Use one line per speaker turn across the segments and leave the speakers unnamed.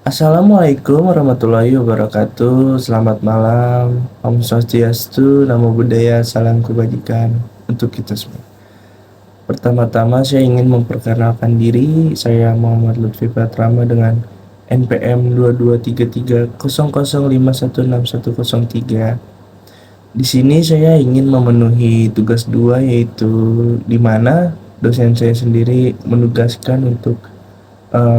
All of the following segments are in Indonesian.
Assalamualaikum warahmatullahi wabarakatuh. Selamat malam. Om Swastiastu, Namo Buddhaya, salam kebajikan untuk kita semua. Pertama-tama saya ingin memperkenalkan diri. Saya Muhammad Lutfi Pratrama dengan NPM 223300516103. Di sini saya ingin memenuhi tugas dua, yaitu di mana dosen saya sendiri menugaskan untuk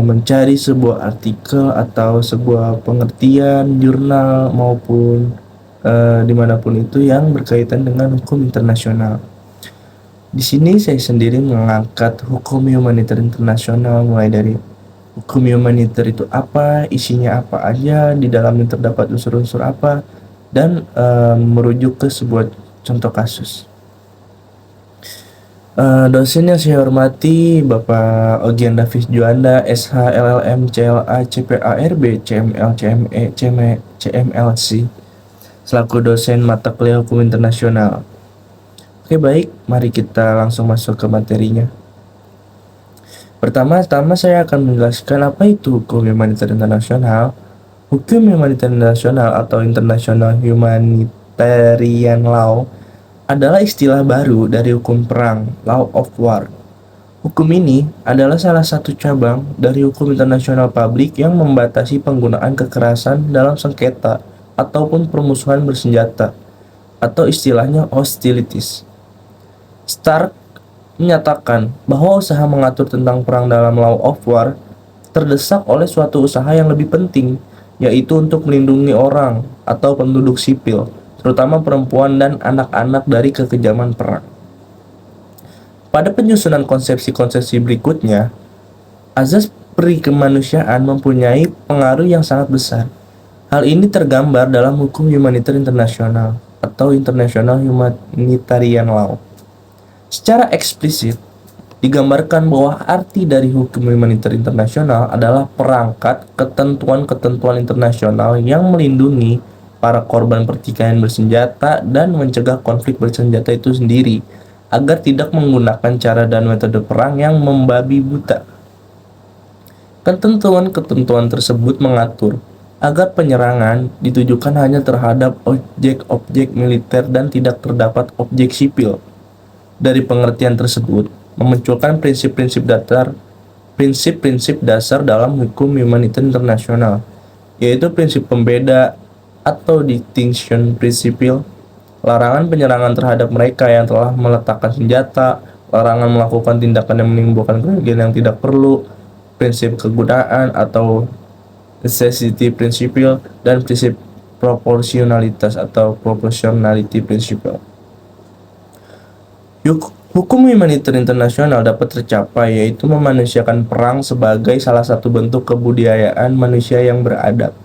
mencari sebuah artikel atau sebuah pengertian jurnal maupun dimanapun itu yang berkaitan dengan hukum internasional. Di sini saya sendiri mengangkat hukum humaniter internasional, mulai dari hukum humaniter itu apa, isinya apa aja, di dalamnya terdapat unsur-unsur apa, dan merujuk ke sebuah contoh kasus. Dosen yang saya hormati Bapak Ogian Davis Juanda, SH, LLM, CLA, CPA, RB, CML, CME, CME, CMLC, selaku dosen mata kuliah hukum internasional. Oke, baik, mari kita langsung masuk ke materinya. Pertama-tama saya akan menjelaskan apa itu hukum humaniter internasional. Hukum humaniter internasional atau International Humanitarian Law adalah istilah baru dari hukum perang, law of war. Hukum ini adalah salah satu cabang dari hukum internasional publik yang membatasi penggunaan kekerasan dalam sengketa ataupun permusuhan bersenjata, atau istilahnya hostilities. Stark menyatakan bahwa usaha mengatur tentang perang dalam law of war terdesak oleh suatu usaha yang lebih penting, yaitu untuk melindungi orang atau penduduk sipil, terutama perempuan dan anak-anak dari kekejaman perang. Pada penyusunan konsepsi-konsepsi berikutnya, azas perikemanusiaan mempunyai pengaruh yang sangat besar. Hal ini tergambar dalam hukum humaniter internasional atau International Humanitarian Law. Secara eksplisit, digambarkan bahwa arti dari hukum humaniter internasional adalah perangkat ketentuan-ketentuan internasional yang melindungi para korban pertikaian bersenjata dan mencegah konflik bersenjata itu sendiri, agar tidak menggunakan cara dan metode perang yang membabi buta. Ketentuan-ketentuan tersebut mengatur agar penyerangan ditujukan hanya terhadap objek-objek militer dan tidak terdapat objek sipil. Dari pengertian tersebut, memunculkan prinsip-prinsip dasar dalam hukum humaniter internasional, yaitu prinsip pembeda atau distinction principle, larangan penyerangan terhadap mereka yang telah meletakkan senjata, larangan melakukan tindakan yang menimbulkan kerugian yang tidak perlu, prinsip kegunaan atau necessity principle, dan prinsip proporsionalitas atau proportionality principle. Hukum humaniter internasional dapat tercapai yaitu memanusiakan perang sebagai salah satu bentuk kebudayaan manusia yang beradab.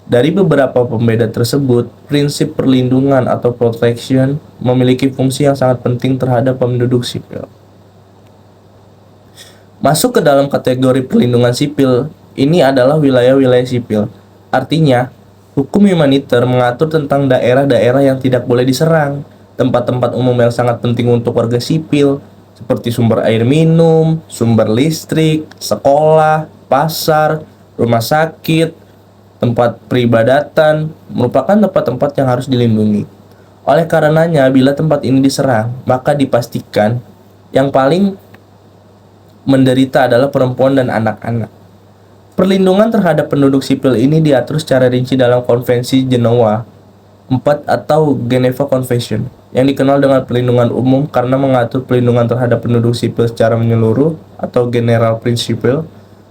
Dari beberapa pembeda tersebut, prinsip perlindungan atau protection memiliki fungsi yang sangat penting terhadap penduduk sipil. Masuk ke dalam kategori perlindungan sipil, ini adalah wilayah-wilayah sipil. Artinya, hukum humaniter mengatur tentang daerah-daerah yang tidak boleh diserang, tempat-tempat umum yang sangat penting untuk warga sipil, seperti sumber air minum, sumber listrik, sekolah, pasar, rumah sakit, tempat peribadatan, merupakan tempat-tempat yang harus dilindungi. Oleh karenanya, bila tempat ini diserang, maka dipastikan yang paling menderita adalah perempuan dan anak-anak. Perlindungan terhadap penduduk sipil ini diatur secara rinci dalam Konvensi Genoa 4 atau Geneva Convention, yang dikenal dengan perlindungan umum karena mengatur perlindungan terhadap penduduk sipil secara menyeluruh atau General Principle,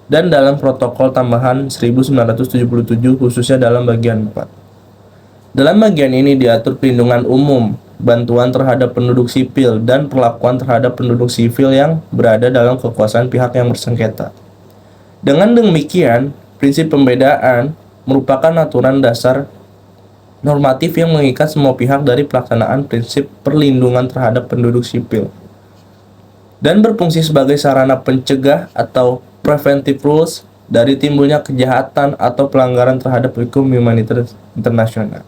dan dalam protokol tambahan 1977 khususnya dalam bagian 4. Dalam bagian ini diatur perlindungan umum, bantuan terhadap penduduk sipil, dan perlakuan terhadap penduduk sipil yang berada dalam kekuasaan pihak yang bersengketa. Dengan demikian, prinsip pembedaan merupakan aturan dasar normatif yang mengikat semua pihak dari pelaksanaan prinsip perlindungan terhadap penduduk sipil dan berfungsi sebagai sarana pencegah atau preventive rules dari timbulnya kejahatan atau pelanggaran terhadap hukum humaniter internasional.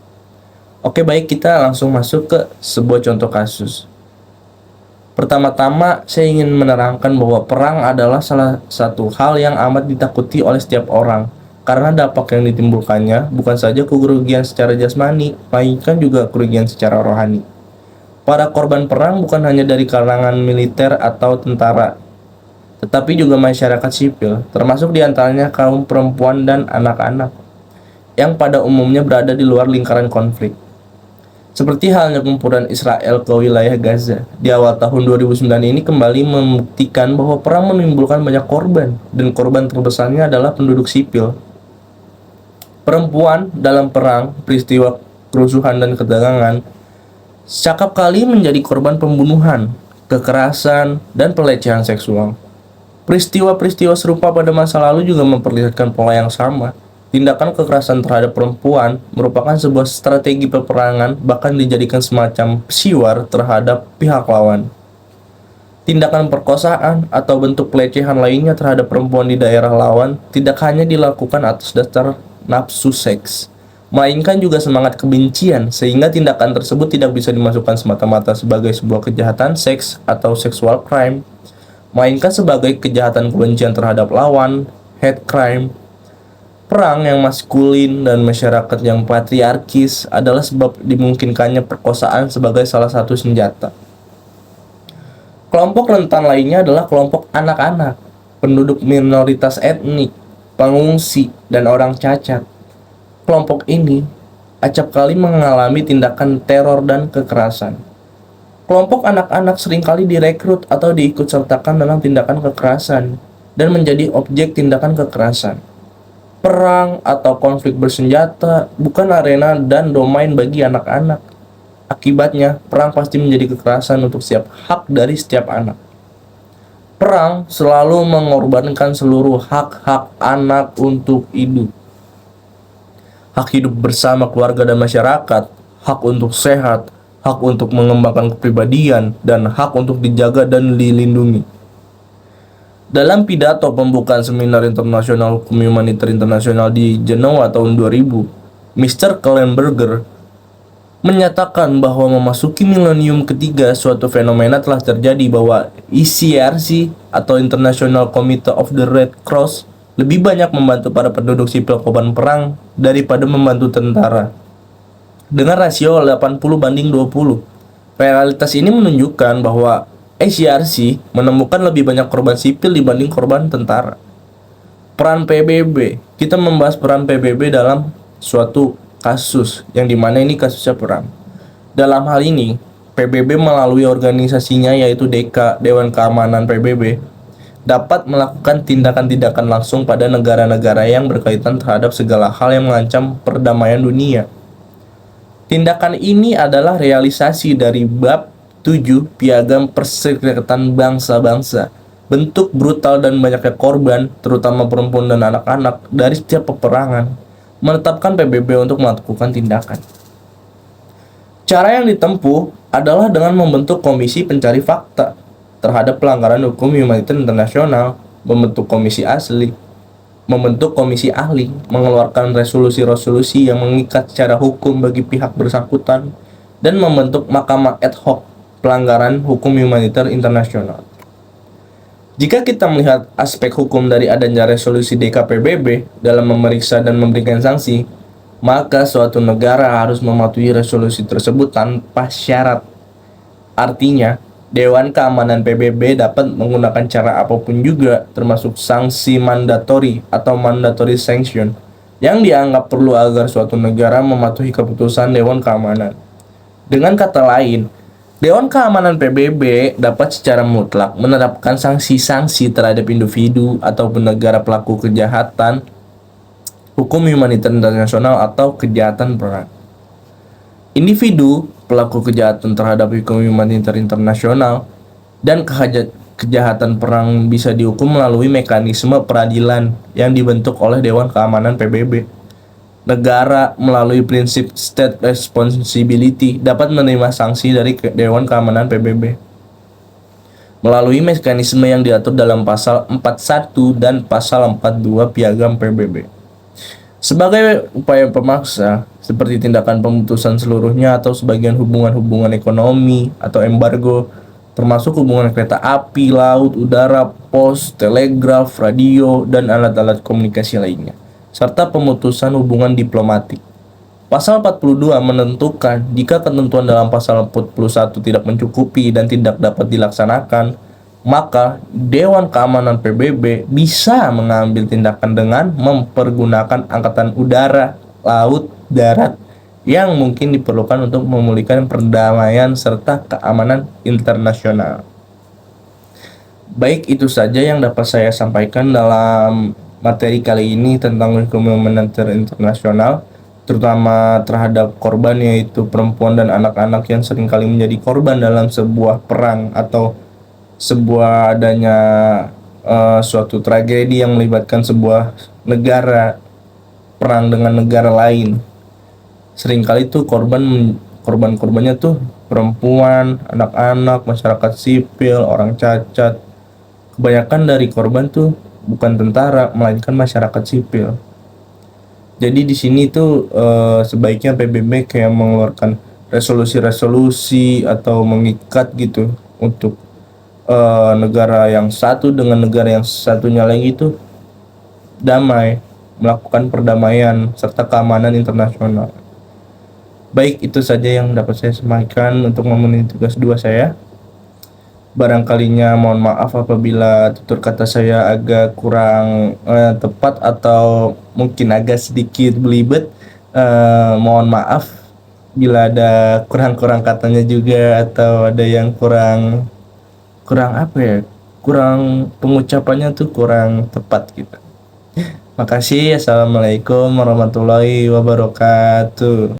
Oke, baik, kita langsung masuk ke sebuah contoh kasus. Pertama-tama, saya ingin menerangkan bahwa perang adalah salah satu hal yang amat ditakuti oleh setiap orang, karena dampak yang ditimbulkannya bukan saja kerugian secara jasmani, melainkan juga kerugian secara rohani. Para korban perang bukan hanya dari kalangan militer atau tentara, tetapi juga masyarakat sipil, termasuk diantaranya kaum perempuan dan anak-anak, yang pada umumnya berada di luar lingkaran konflik. Seperti halnya gempuran Israel ke wilayah Gaza di awal tahun 2009 ini kembali membuktikan bahwa perang menimbulkan banyak korban, dan korban terbesarnya adalah penduduk sipil. Perempuan dalam perang, peristiwa kerusuhan dan ketegangan, secap kali menjadi korban pembunuhan, kekerasan, dan pelecehan seksual. Peristiwa-peristiwa serupa pada masa lalu juga memperlihatkan pola yang sama. Tindakan kekerasan terhadap perempuan merupakan sebuah strategi peperangan, bahkan dijadikan semacam pesiwar terhadap pihak lawan. Tindakan perkosaan atau bentuk pelecehan lainnya terhadap perempuan di daerah lawan tidak hanya dilakukan atas dasar nafsu seks, melainkan juga semangat kebencian, sehingga tindakan tersebut tidak bisa dimasukkan semata-mata sebagai sebuah kejahatan seks atau sexual crime, melainkan sebagai kejahatan kebencian terhadap lawan, hate crime. Perang yang maskulin dan masyarakat yang patriarkis adalah sebab dimungkinkannya perkosaan sebagai salah satu senjata. Kelompok rentan lainnya adalah kelompok anak-anak, penduduk minoritas etnik, pengungsi, dan orang cacat. Kelompok ini acap kali mengalami tindakan teror dan kekerasan. Kelompok anak-anak seringkali direkrut atau diikutsertakan dalam tindakan kekerasan dan menjadi objek tindakan kekerasan. Perang atau konflik bersenjata bukan arena dan domain bagi anak-anak. Akibatnya, perang pasti menjadi kekerasan untuk setiap hak dari setiap anak. Perang selalu mengorbankan seluruh hak-hak anak untuk hidup. Hak hidup bersama keluarga dan masyarakat, hak untuk sehat, hak untuk mengembangkan kepribadian, dan hak untuk dijaga dan dilindungi. Dalam pidato pembukaan Seminar Internasional Hukum Humaniter Internasional di Jenewa tahun 2000, Mr. Kellenberger menyatakan bahwa memasuki milenium ketiga, suatu fenomena telah terjadi bahwa ICRC atau International Committee of the Red Cross lebih banyak membantu para penduduk sipil korban perang daripada membantu tentara, dengan rasio 80:20. Realitas ini menunjukkan bahwa ICRC menemukan lebih banyak korban sipil dibanding korban tentara. Peran PBB, kita membahas peran PBB dalam suatu kasus, yang dimana ini kasusnya perang. Dalam hal ini, PBB melalui organisasinya yaitu DK, Dewan Keamanan PBB, dapat melakukan tindakan-tindakan langsung pada negara-negara yang berkaitan terhadap segala hal yang mengancam perdamaian dunia. Tindakan ini adalah realisasi dari bab 7 Piagam Perserikatan Bangsa-Bangsa. Bentuk brutal dan banyaknya korban, terutama perempuan dan anak-anak, dari setiap peperangan, menetapkan PBB untuk melakukan tindakan. Cara yang ditempuh adalah dengan membentuk komisi pencari fakta terhadap pelanggaran hukum humaniter internasional, membentuk komisi asli, membentuk komisi ahli, mengeluarkan resolusi-resolusi yang mengikat secara hukum bagi pihak bersangkutan, dan membentuk mahkamah ad hoc pelanggaran hukum humaniter internasional. Jika kita melihat aspek hukum dari adanya resolusi DKPBB dalam memeriksa dan memberikan sanksi, maka suatu negara harus mematuhi resolusi tersebut tanpa syarat. Artinya, Dewan Keamanan PBB dapat menggunakan cara apapun juga, termasuk sanksi mandatori atau mandatory sanction, yang dianggap perlu agar suatu negara mematuhi keputusan Dewan Keamanan. Dengan kata lain, Dewan Keamanan PBB dapat secara mutlak menerapkan sanksi-sanksi terhadap individu ataupun negara pelaku kejahatan hukum humaniter internasional atau kejahatan perang. Individu pelaku kejahatan terhadap hukum humaniter internasional dan kejahatan perang bisa dihukum melalui mekanisme peradilan yang dibentuk oleh Dewan Keamanan PBB. Negara melalui prinsip state responsibility dapat menerima sanksi dari Dewan Keamanan PBB melalui mekanisme yang diatur dalam pasal 41 dan pasal 42 Piagam PBB. Sebagai upaya pemaksa, seperti tindakan pemutusan seluruhnya atau sebagian hubungan-hubungan ekonomi atau embargo, termasuk hubungan kereta api, laut, udara, pos, telegraf, radio, dan alat-alat komunikasi lainnya. serta pemutusan hubungan diplomatik. Pasal 42 menentukan jika ketentuan dalam pasal 41 tidak mencukupi dan tidak dapat dilaksanakan, maka Dewan Keamanan PBB bisa mengambil tindakan dengan mempergunakan angkatan udara, laut, darat yang mungkin diperlukan untuk memulihkan perdamaian serta keamanan internasional. Baik, itu saja yang dapat saya sampaikan dalam materi kali ini tentang hukum humaniter internasional, terutama terhadap korban, yaitu perempuan dan anak-anak yang seringkali menjadi korban dalam sebuah perang atau sebuah adanya suatu tragedi yang melibatkan sebuah negara perang dengan negara lain. Seringkali tuh korban-korbannya tuh perempuan, anak-anak, masyarakat sipil, orang cacat. Kebanyakan dari korban tuh bukan tentara, melainkan masyarakat sipil. Jadi di sini tuh sebaiknya PBB kayak mengeluarkan resolusi-resolusi atau mengikat gitu untuk negara yang satu dengan negara yang satunya lagi itu damai, melakukan perdamaian serta keamanan internasional. Baik, itu saja yang dapat saya sampaikan untuk memenuhi tugas 2 saya. Barangkalinya mohon maaf apabila tutur kata saya agak kurang tepat atau mungkin agak sedikit belibet. Mohon maaf bila ada kurang-kurang katanya juga atau ada yang kurang apa ya, kurang pengucapannya tuh kurang tepat gitu. Makasih. Assalamualaikum warahmatullahi wabarakatuh.